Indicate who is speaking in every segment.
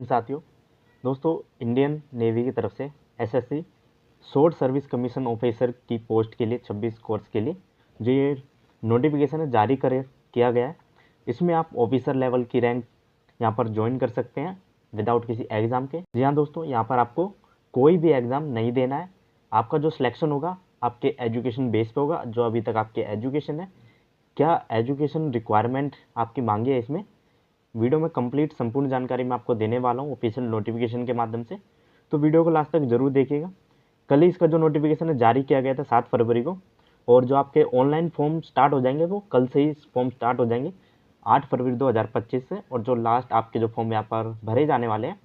Speaker 1: साथियों, दोस्तों, Indian navy की तरफ से SSC short service commission officer की पोस्ट के लिए 26 कोर्स के लिए जो ये नोटिफिकेशन है जारी किया गया है। इसमें आप ऑफिसर लेवल की रैंक यहाँ पर ज्वाइन कर सकते हैं विदाउट किसी एग्ज़ाम के। जी हाँ दोस्तों, यहाँ पर आपको कोई भी एग्ज़ाम नहीं देना है। आपका जो सिलेक्शन होगा आपके एजुकेशन बेस पे होगा। जो अभी तक आपके एजुकेशन है, क्या एजुकेशन रिक्वायरमेंट आपकी मांगी है, इसमें वीडियो में कंप्लीट संपूर्ण जानकारी मैं आपको देने वाला हूँ ऑफिशियल नोटिफिकेशन के माध्यम से। तो वीडियो को लास्ट तक जरूर देखिएगा। कल ही इसका जो नोटिफिकेशन है जारी किया गया था 7 फरवरी को, और जो आपके ऑनलाइन फॉर्म स्टार्ट हो जाएंगे वो कल से ही फॉर्म स्टार्ट हो जाएंगे 8 फरवरी 2025 से। और जो लास्ट आपके जो फॉर्म यहाँ पर भरे जाने वाले हैं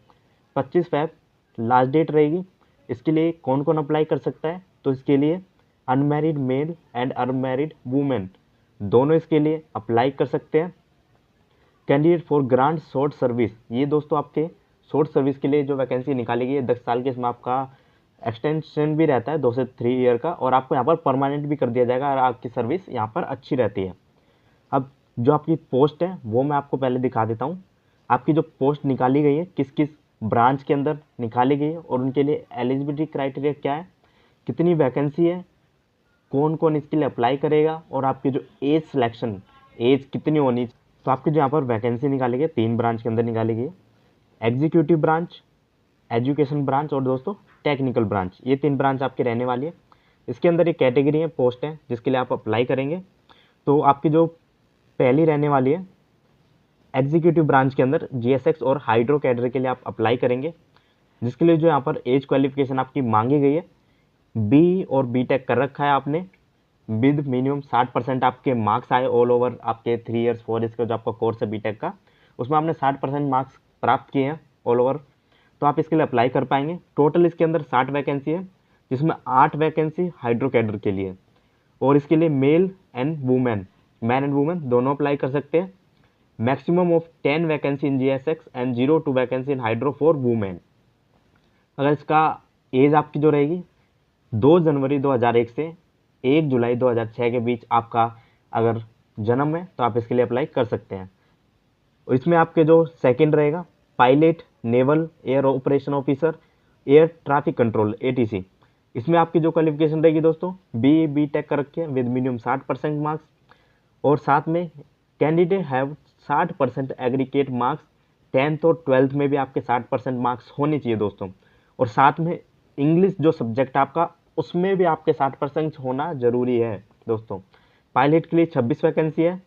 Speaker 1: 25 फैब लास्ट डेट रहेगी। इसके लिए कौन कौन अप्लाई कर सकता है, तो इसके लिए unmarried male and unmarried women दोनों इसके लिए अप्लाई कर सकते हैं। Candidate for grant short service, ये दोस्तों आपके शॉर्ट सर्विस के लिए जो वैकेंसी निकाली गई है 10 साल के, इसमें आपका एक्सटेंशन भी रहता है 2 से 3 ईयर का, और आपको यहाँ पर परमानेंट भी कर दिया जाएगा और आपकी सर्विस यहाँ पर अच्छी रहती है। अब जो आपकी पोस्ट है वो मैं आपको पहले दिखा देता हूँ। आपकी जो पोस्ट निकाली गई है किस किस ब्रांच के अंदर निकाली गई है और उनके लिए एलिजिबिलिटी क्राइटेरिया क्या है, कितनी वैकेंसी है, कौन कौन इसके लिए अप्लाई करेगा, और आपकी जो एज सिलेक्शन एज कितनी होनी। तो आपकी जो यहाँ पर वैकेंसी निकाली गई 3 ब्रांच के अंदर निकाली गई, एग्जीक्यूटिव ब्रांच, एजुकेशन ब्रांच और दोस्तों टेक्निकल ब्रांच। ये 3 ब्रांच आपकी रहने वाली है। इसके अंदर एक कैटेगरी है, पोस्ट है जिसके लिए आप अप्लाई करेंगे। तो आपकी जो पहली रहने वाली है एग्जीक्यूटिव ब्रांच के अंदर जीएसएक्स और हाइड्रो कैडर के लिए आप अप्लाई करेंगे, जिसके लिए जो यहाँ पर एज क्वालिफिकेशन आपकी मांगी गई है बी और बी टेक कर रखा है आपने, विद मिनिमम 60% आपके मार्क्स आए ऑल ओवर आपके 3 ईयर्स 4 ईयर्स का जो आपका कोर्स है बीटेक का, उसमें आपने 60% मार्क्स प्राप्त किए हैं ऑल ओवर, तो आप इसके लिए अप्लाई कर पाएंगे। टोटल इसके अंदर 60 वैकेंसी है, जिसमें 8 वैकेंसी हाइड्रो कैडर के लिए, और इसके लिए male and women man and women दोनों अप्लाई कर सकते हैं। Maximum of 10 vacancy in GSX and 0 2 vacancy in hydro for women. अगर इसका एज आपकी जो रहेगी 2 जनवरी 2001 से 1 जुलाई 2006 के बीच आपका अगर जन्म है तो आप इसके लिए अप्लाई कर सकते हैं। और इसमें आपके जो सेकंड रहेगा pilot, naval air operation officer, air traffic control ATC. इसमें आपकी जो क्वालिफिकेशन रहेगी दोस्तों बी टेक कर रखी है विद मिनिमम 60% मार्क्स, और साथ में candidate have 60% aggregate marks. 10th और 12th में भी आपके 60% मार्क्स होने चाहिए दोस्तों, और साथ में इंग्लिश जो सब्जेक्ट आपका उसमें भी आपके 60% होना जरूरी है दोस्तों। पायलट के लिए 26 वैकेंसी है,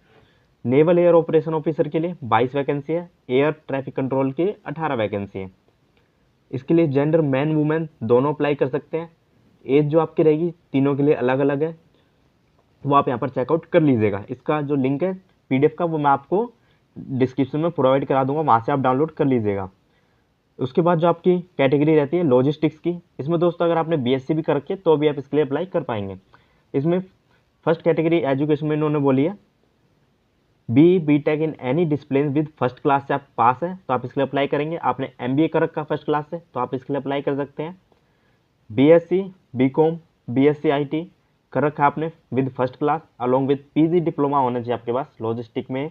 Speaker 1: नेवल एयर ऑपरेशन ऑफिसर के लिए 22 वैकेंसी है, एयर ट्रैफिक कंट्रोल के 18 वैकेंसी है। इसके लिए जेंडर मैन वुमेन दोनों अप्लाई कर सकते हैं। एज जो आपकी रहेगी तीनों के लिए अलग अलग है, वो आप यहाँ पर चेकआउट कर लीजिएगा। इसका जो लिंक है पीडीएफ का वो मैं आपको डिस्क्रिप्शन में प्रोवाइड करा दूंगा, वहाँ से आप डाउनलोड कर लीजिएगा। उसके बाद जो आपकी कैटेगरी रहती है लॉजिस्टिक्स की, इसमें दोस्तों अगर आपने बीएससी भी कर रखी है तो भी आप इसके लिए अप्लाई कर पाएंगे। इसमें फर्स्ट कैटेगरी एजुकेशन में इन्होंने बोली है B tech in any discipline with first class से आप पास है तो आप इसके लिए अप्लाई करेंगे। आपने एमबीए कर रखा फर्स्ट क्लास से तो आप इसके लिए अप्लाई कर सकते हैं। बीएससी बीकॉम बीएससी आईटी कर रखा आपने with first class along with PG diploma होना चाहिए आपके पास लॉजिस्टिक में,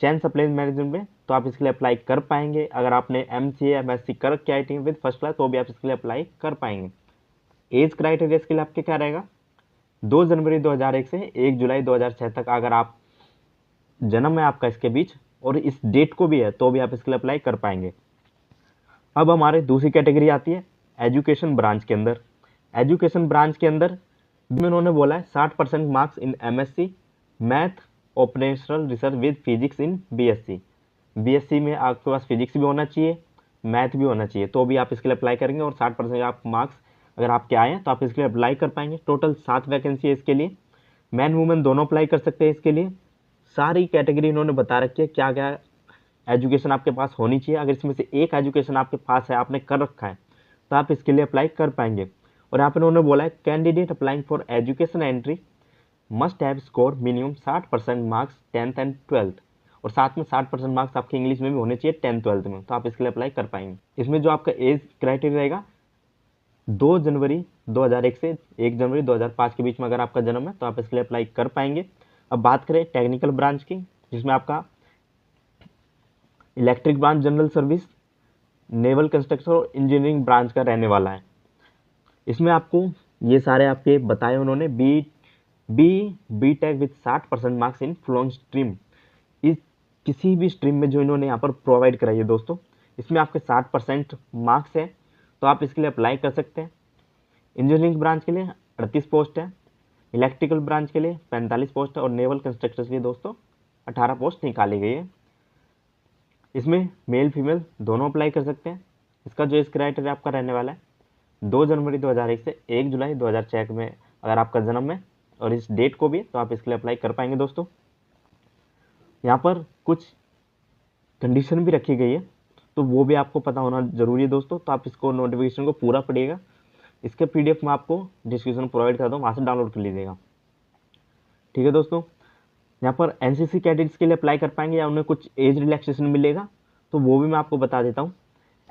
Speaker 1: चैन सप्लाई मैनेजमेंट में, तो आप इसके लिए अप्लाई कर पाएंगे। अगर आपने एमसीए एमएससी कर रखी आईटी विद फर्स्ट क्लास तो भी आप इसके लिए अप्लाई कर पाएंगे। एज क्राइटेरिया इसके लिए आपके क्या रहेगा 2 जनवरी 2001 से 1 जुलाई 2006 तक अगर आप जन्म है आपका इसके बीच और इस डेट को भी है तो भी आप इसके लिए अप्लाई कर पाएंगे। अब हमारे दूसरी कैटेगरी आती है एजुकेशन ब्रांच के अंदर। एजुकेशन ब्रांच के अंदर भी उन्होंने बोला है 60% marks in MSc math operational research with physics in BSc. BSc में आपके पास फिजिक्स भी होना चाहिए, मैथ भी होना चाहिए, तो भी आप इसके लिए अप्लाई करेंगे, और 60% आप मार्क्स अगर आपके आए हैं तो आप इसके लिए अप्लाई कर पाएंगे। टोटल 7 वैकेंसी है इसके लिए, मैन वुमेन दोनों अप्लाई कर सकते हैं इसके लिए। सारी कैटेगरी इन्होंने बता रखी है क्या क्या एजुकेशन आपके पास होनी चाहिए। अगर इसमें से एक एजुकेशन आपके पास है, आपने कर रखा है, तो आप इसके लिए अप्लाई कर पाएंगे। और यहाँ पर उन्होंने बोला है candidate applying for education entry must have score minimum 60% marks 10th and 12th, और साथ में 60% मार्क्स आपके इंग्लिश में भी होने चाहिए 10th 12th में, तो आप इसके लिए अप्लाई कर पाएंगे। इसमें जो आपका एज क्राइटेरिया रहेगा 2 जनवरी 2001 से 1 जनवरी 2005 के बीच में अगर आपका जन्म है तो आप इसके लिए अप्लाई कर पाएंगे। अब बात करें टेक्निकल ब्रांच की, जिसमें आपका electric branch general service naval construction और इंजीनियरिंग ब्रांच का रहने वाला है। इसमें आपको ये सारे आपके बताए उन्होंने, B tech with 60% marks in following stream. इस किसी भी स्ट्रीम में जो इन्होंने यहाँ पर प्रोवाइड कराई है दोस्तों, इसमें आपके 60% मार्क्स है, तो आप इसके लिए अप्लाई कर सकते हैं। इंजीनियरिंग ब्रांच के लिए 38 पोस्ट है, इलेक्ट्रिकल ब्रांच के लिए 45 पोस्ट है और नेवल कंस्ट्रक्शन के लिए दोस्तों 18 पोस्ट निकाली गई है। इसमें मेल फीमेल दोनों अप्लाई कर सकते हैं। इसका जो एज क्राइटेरिया आपका रहने वाला है 2 जनवरी 2001 से 1 जुलाई 2006 में अगर आपका जन्म है और इस डेट को भी, तो आप इसके लिए अप्लाई कर पाएंगे दोस्तों। यहाँ पर कुछ कंडीशन भी रखी गई है, तो वो भी आपको पता होना जरूरी है दोस्तों। तो आप इसको नोटिफिकेशन को पूरा पढ़िएगा। इसके PDF मैं आपको डिस्क्रिप्शन प्रोवाइड कर दूँ, वहाँ से डाउनलोड कर लीजिएगा। ठीक है दोस्तों, यहाँ पर NCC कैडेट्स के लिए अप्लाई कर पाएंगे या उन्हें कुछ एज रिलैक्सेशन मिलेगा, तो वो भी मैं आपको बता देता हूँ।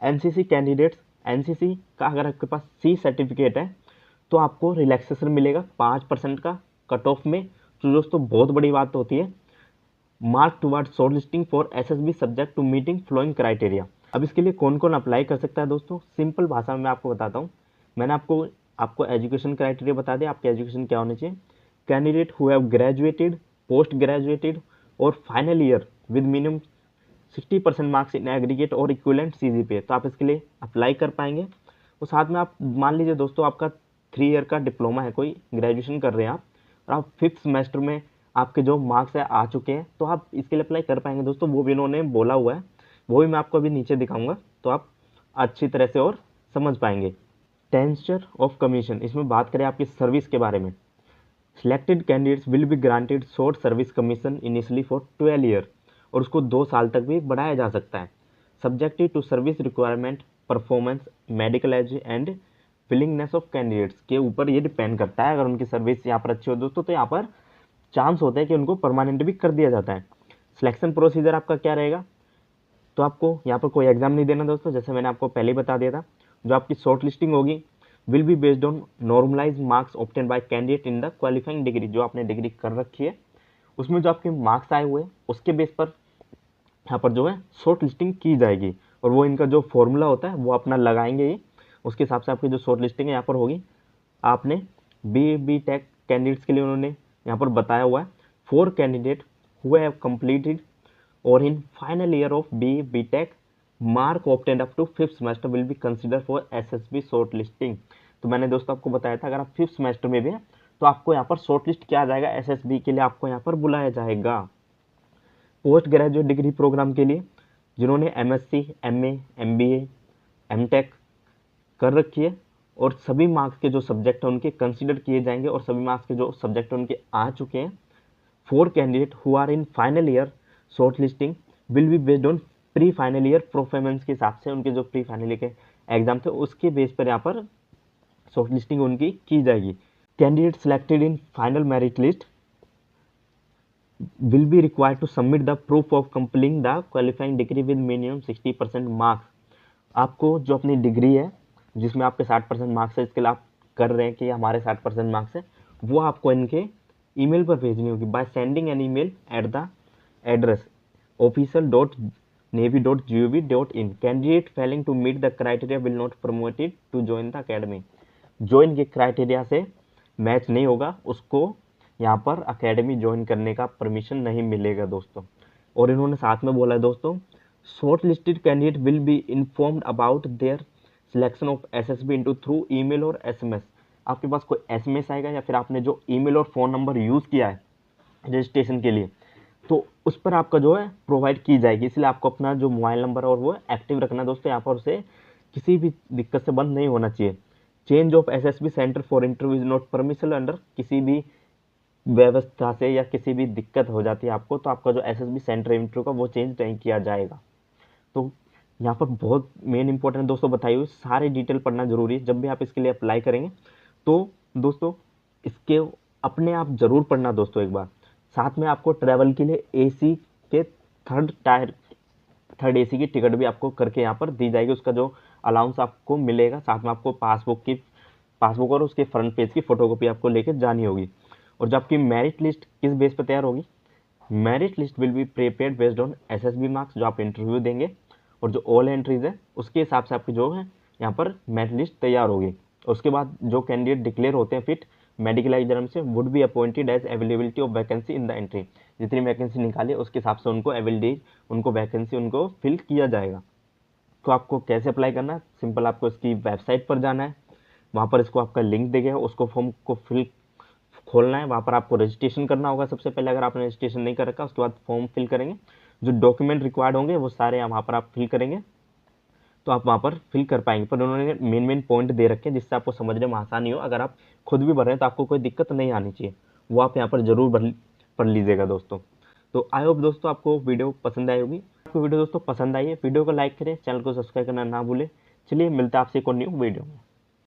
Speaker 1: NCC कैंडिडेट्स, NCC का अगर आपके पास C सर्टिफिकेट है तो आपको रिलैक्सेशन मिलेगा 5% का कट ऑफ में, तो दोस्तों बहुत बड़ी बात होती है। Mark toward short listing for SSB subject to meeting following criteria. अब इसके लिए कौन कौन अप्लाई कर सकता है दोस्तों, सिंपल भाषा में मैं आपको बताता हूँ। मैंने आपको एजुकेशन क्राइटेरिया बता दिया, आपकी एजुकेशन क्या होनी चाहिए। Candidate who have graduated, post graduated और final year with minimum 60% marks in aggregate और इक्विवेलेंट CGPA, तो आप इसके लिए अप्लाई कर पाएंगे। और साथ में आप मान लीजिए दोस्तों आपका 3 ईयर का डिप्लोमा है, कोई ग्रेजुएशन कर रहे हैं आप, और आप 5th सेमेस्टर में आपके जो मार्क्स है आ चुके हैं, तो आप इसके लिए अप्लाई कर पाएंगे दोस्तों। वो भी इन्होंने बोला हुआ है, वो भी मैं आपको अभी नीचे दिखाऊंगा, तो आप अच्छी तरह से और समझ पाएंगे। टेंचर ऑफ कमीशन, इसमें बात करें आपकी सर्विस के बारे में। Selected candidates will be granted short service commission initially for 12 year, और उसको 2 साल तक भी बढ़ाया जा सकता है, subjective to service requirement, performance, medical age and willingness of candidates के ऊपर ये डिपेंड करता है। अगर उनकी सर्विस यहाँ पर अच्छी हो दोस्तों, तो यहाँ पर चांस होता है कि उनको परमानेंट भी कर दिया जाता है। सिलेक्शन प्रोसीजर आपका क्या रहेगा, तो आपको यहाँ पर कोई एग्जाम नहीं देना दोस्तों, जैसे मैंने आपको पहले ही बता दिया था। जो आपकी शॉर्ट लिस्टिंग होगी will be based on normalize marks obtain by candidate in the qualifying degree, जो आपने डिग्री कर रखी है उसमें जो आपके मार्क्स आए हुए हैं उसके बेस पर यहाँ पर जो है शॉर्ट लिस्टिंग की जाएगी। और वो इनका जो फॉर्मूला होता है वो अपना लगाएंगे ही, उसके हिसाब से आपकी जो शॉर्ट लिस्टिंग है यहाँ पर होगी। आपने बी टेक कैंडिडेट्स के लिए उन्होंने यहाँ पर बताया हुआ है, 4 कैंडिडेट हु हैव कंप्लीटेड और in final year of B tech mark obtained up to 5th semester will be consider for SSB short listing. तो मैंने दोस्तों आपको बताया था, अगर आप 5th सेमेस्टर में भी हैं तो आपको यहाँ पर शॉर्ट लिस्ट किया जाएगा, SSB के लिए आपको यहाँ पर बुलाया जाएगा। पोस्ट ग्रेजुएट डिग्री प्रोग्राम के लिए जिन्होंने MSc, MA, MBA, MTech कर रखी है और सभी मार्क्स के जो सब्जेक्ट हैं उनके कंसीडर किए जाएंगे, और सभी मार्क्स के जो सब्जेक्ट हैं उनके आ चुके हैं। 4 candidate who are in final year short listing will be based on pre final year performance के हिसाब से, उनके जो प्री फाइनल ईयर के एग्जाम थे उसके बेस पर यहाँ पर शॉर्ट लिस्टिंग उनकी की जाएगी। Candidate selected in final merit list will be required to submit the proof of completing the qualifying degree with minimum 60% marks। आपको जो अपनी डिग्री है जिसमें आपके 60% मार्क्स है, इसके लिए आप कर रहे हैं कि हमारे 60% मार्क्स है, वो आपको इनके ईमेल पर भेजनी होगी by sending an email at the address official.navy.gov.in। Candidate failing to meet the criteria will not promoted to join the academy. जो इनके क्राइटेरिया से मैच नहीं होगा उसको यहाँ पर अकेडमी ज्वाइन करने का परमिशन नहीं मिलेगा दोस्तों। और इन्होंने साथ में बोला है दोस्तों, short listed candidate will be informed about their selection of SSB into through email और SMS। आपके पास कोई SMS आएगा या फिर आपने जो ईमेल और फ़ोन नंबर यूज़ किया है रजिस्ट्रेशन के लिए, तो उस पर आपका जो है प्रोवाइड की जाएगी। इसलिए आपको अपना जो मोबाइल नंबर और वो एक्टिव रखना दोस्तों, यहाँ पर उसे किसी भी दिक्कत से बंद नहीं होना चाहिए। Change of SSB centre for interview is not permission under, किसी भी व्यवस्था से या किसी भी दिक्कत हो जाती है आपको, तो आपका जो SSB सेंटर इंटरव्यू का वो चेंज नहीं किया जाएगा। तो यहाँ पर बहुत मेन इंपॉर्टेंट दोस्तों बताई हुई सारी डिटेल पढ़ना जरूरी है जब भी आप इसके लिए अप्लाई करेंगे। तो दोस्तों इसके अपने आप जरूर पढ़ना दोस्तों एक बार। साथ में आपको ट्रैवल के लिए AC के थर्ड AC की टिकट भी आपको करके यहाँ पर दी जाएगी, उसका जो अलाउंस आपको मिलेगा। साथ में आपको पासबुक और उसके फ्रंट पेज की फोटोकॉपी आपको लेकर जानी होगी। और जो आपकी मेरिट लिस्ट किस बेस पर तैयार होगी, merit list will be prepared based on SSB marks जो आप इंटरव्यू देंगे और जो ऑल एंट्रीज है उसके हिसाब से आपकी जो है यहाँ पर मेरिट लिस्ट तैयार होगी। उसके बाद जो कैंडिडेट डिक्लेयर होते हैं फिट मेडिकल एग्जाम से would be appointed as availability of vacancy in the entry, जितनी वैकेंसी निकाली उसके हिसाब से उनको अवेलेबिलिटी उनको वैकेंसी उनको फिल किया जाएगा। तो आपको कैसे अप्लाई करना है, सिंपल आपको इसकी वेबसाइट पर जाना है, वहाँ पर इसको आपका लिंक देगा, उसको फॉर्म को फिल खोलना है, वहाँ पर आपको रजिस्ट्रेशन करना होगा सबसे पहले अगर आपने रजिस्ट्रेशन नहीं कर रखा। उसके बाद फॉर्म फिल करेंगे, जो डॉक्यूमेंट रिक्वायर्ड होंगे वो सारे वहाँ पर आप फिल करेंगे तो आप वहाँ पर फिल कर पाएंगे। पर उन्होंने मेन पॉइंट दे रखे हैं जिससे आपको समझने में आसानी हो। अगर आप खुद भी भर रहे हैं तो आपको कोई दिक्कत नहीं आनी चाहिए, वो आप यहाँ पर जरूर भर पढ़ लीजिएगा दोस्तों। तो आई होप दोस्तों आपको वीडियो पसंद आई होगी। आपको वीडियो दोस्तों पसंद आई है, वीडियो को लाइक करें, चैनल को सब्सक्राइब करना ना भूलें। चलिए मिलता है आपसे एक और न्यू वीडियो में।